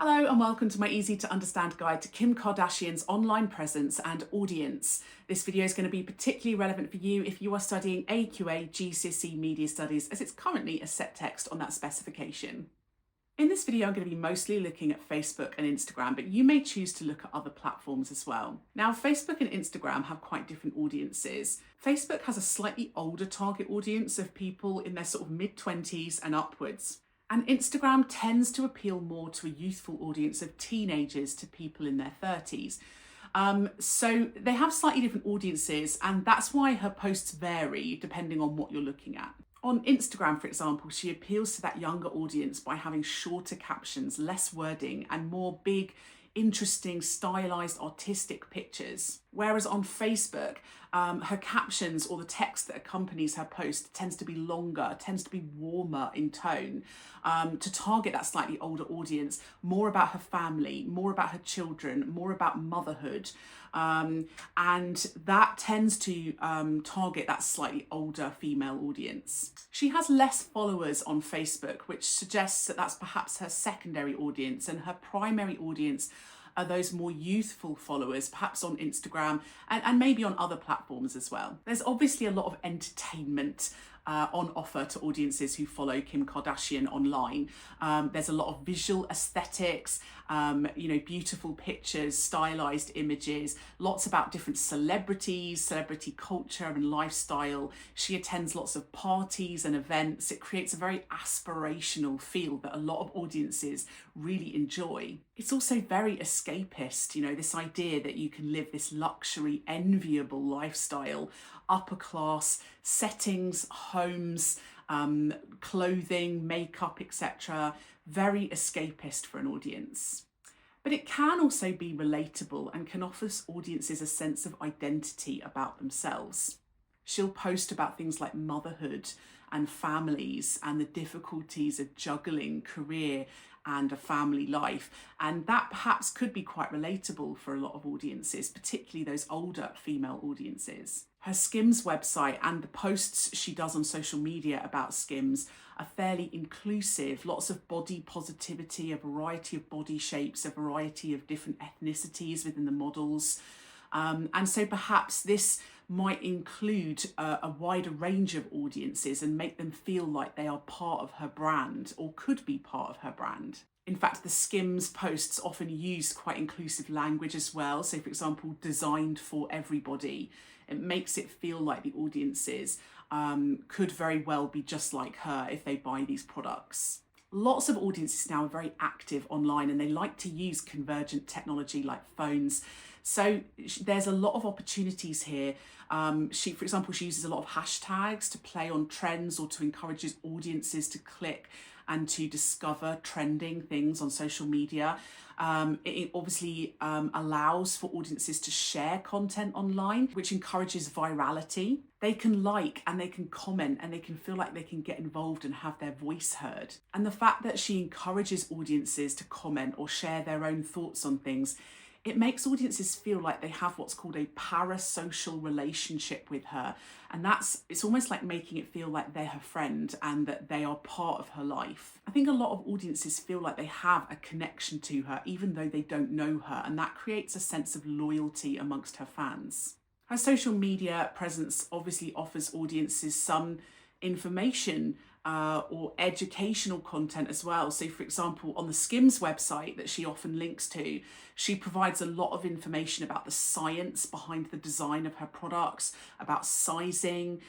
Hello and welcome to my easy to understand guide to Kim Kardashian's online presence and audience. This video is going to be particularly relevant for you if you are studying AQA GCSE Media Studies, as it's currently a set text on that specification. In this video, I'm going to be mostly looking at Facebook and Instagram, but you may choose to look at other platforms as well. Now, Facebook and Instagram have quite different audiences. Facebook has a slightly older target audience of people in their sort of mid-20s and upwards. And Instagram tends to appeal more to a youthful audience of teenagers to people in their 30s. So they have slightly different audiences, and that's why her posts vary depending on what you're looking at. On Instagram, for example, she appeals to that younger audience by having shorter captions, less wording, and more big, interesting, stylized, artistic pictures. Whereas on Facebook, her captions or the text that accompanies her post tends to be longer, tends to be warmer in tone, to target that slightly older audience, more about her family, more about her children, more about motherhood. And that tends to target that slightly older female audience. She has less followers on Facebook, which suggests that that's perhaps her secondary audience, and her primary audience are those more youthful followers, perhaps on Instagram and maybe on other platforms as well. There's obviously a lot of entertainment on offer to audiences who follow Kim Kardashian online. There's a lot of visual aesthetics, beautiful pictures, stylized images, lots about different celebrities, celebrity culture and lifestyle. She attends lots of parties and events. It creates a very aspirational feel that a lot of audiences really enjoy. It's also very escapist, this idea that you can live this luxury, enviable lifestyle, upper class settings, homes, clothing, makeup, etc. Very escapist for an audience. But it can also be relatable and can offer audiences a sense of identity about themselves. She'll post about things like motherhood and families and the difficulties of juggling career and a family life. And that perhaps could be quite relatable for a lot of audiences, particularly those older female audiences. Her Skims website and the posts she does on social media about Skims are fairly inclusive, lots of body positivity, a variety of body shapes, a variety of different ethnicities within the models. And so perhaps this might include a wider range of audiences and make them feel like they are part of her brand or could be part of her brand. In fact, the Skims posts often use quite inclusive language as well. So for example, designed for everybody. It makes it feel like the audiences could very well be just like her if they buy these products. Lots of audiences now are very active online and they like to use convergent technology like phones. So there's a lot of opportunities here. For example, she uses a lot of hashtags to play on trends or to encourage audiences to click and to discover trending things on social media. It obviously allows for audiences to share content online, which encourages virality. They can like and they can comment and they can feel like they can get involved and have their voice heard. And the fact that she encourages audiences to comment or share their own thoughts on things, it makes audiences feel like they have what's called a parasocial relationship with her. And it's almost like making it feel like they're her friend and that they are part of her life. I think a lot of audiences feel like they have a connection to her, even though they don't know her. And that creates a sense of loyalty amongst her fans. Her social media presence obviously offers audiences some information or educational content as well. So for example, on the Skims website that she often links to, she provides a lot of information about the science behind the design of her products, about sizing,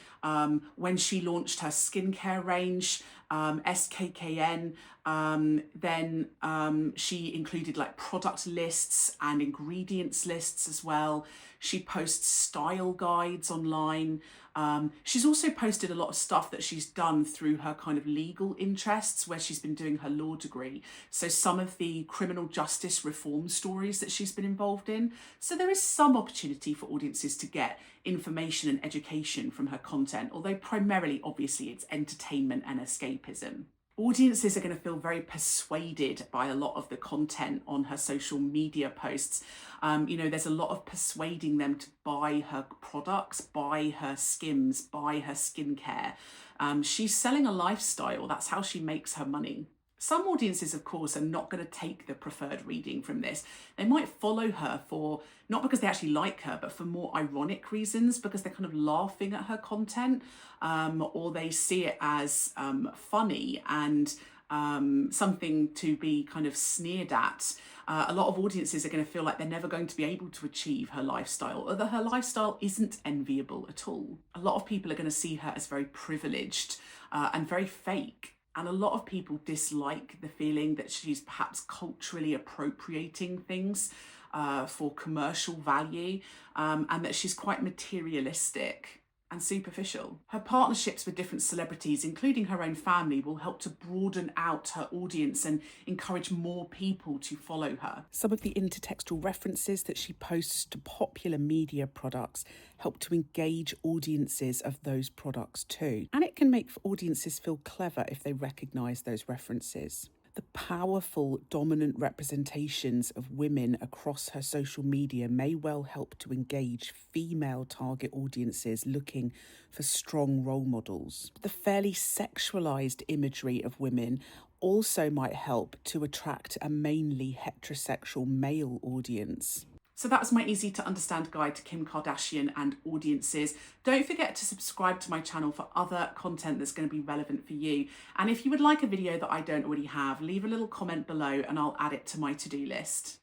when she launched her skincare range, SKKN, then she included like product lists and ingredients lists as well. She posts style guides online. She's also posted a lot of stuff that she's done through her kind of legal interests where she's been doing her law degree. So some of the criminal justice reform stories that she's been involved in. So there is some opportunity for audiences to get information and education from her content, although primarily, obviously, it's entertainment and escapism. Audiences are going to feel very persuaded by a lot of the content on her social media posts. There's a lot of persuading them to buy her products, buy her Skims, buy her skincare. She's selling a lifestyle. That's how she makes her money. Some audiences, of course, are not going to take the preferred reading from this. They might follow her for, not because they actually like her, but for more ironic reasons, because they're kind of laughing at her content, or they see it as funny and something to be kind of sneered at. A lot of audiences are going to feel like they're never going to be able to achieve her lifestyle, or that her lifestyle isn't enviable at all. A lot of people are going to see her as very privileged and very fake. And a lot of people dislike the feeling that she's perhaps culturally appropriating things for commercial value, and that she's quite materialistic and superficial. Her partnerships with different celebrities, including her own family, will help to broaden out her audience and encourage more people to follow her. Some of the intertextual references that she posts to popular media products help to engage audiences of those products too. And it can make audiences feel clever if they recognise those references. The powerful, dominant representations of women across her social media may well help to engage female target audiences looking for strong role models. The fairly sexualised imagery of women also might help to attract a mainly heterosexual male audience. So that's my easy to understand guide to Kim Kardashian and audiences. Don't forget to subscribe to my channel for other content that's going to be relevant for you. And if you would like a video that I don't already have, leave a little comment below and I'll add it to my to-do list.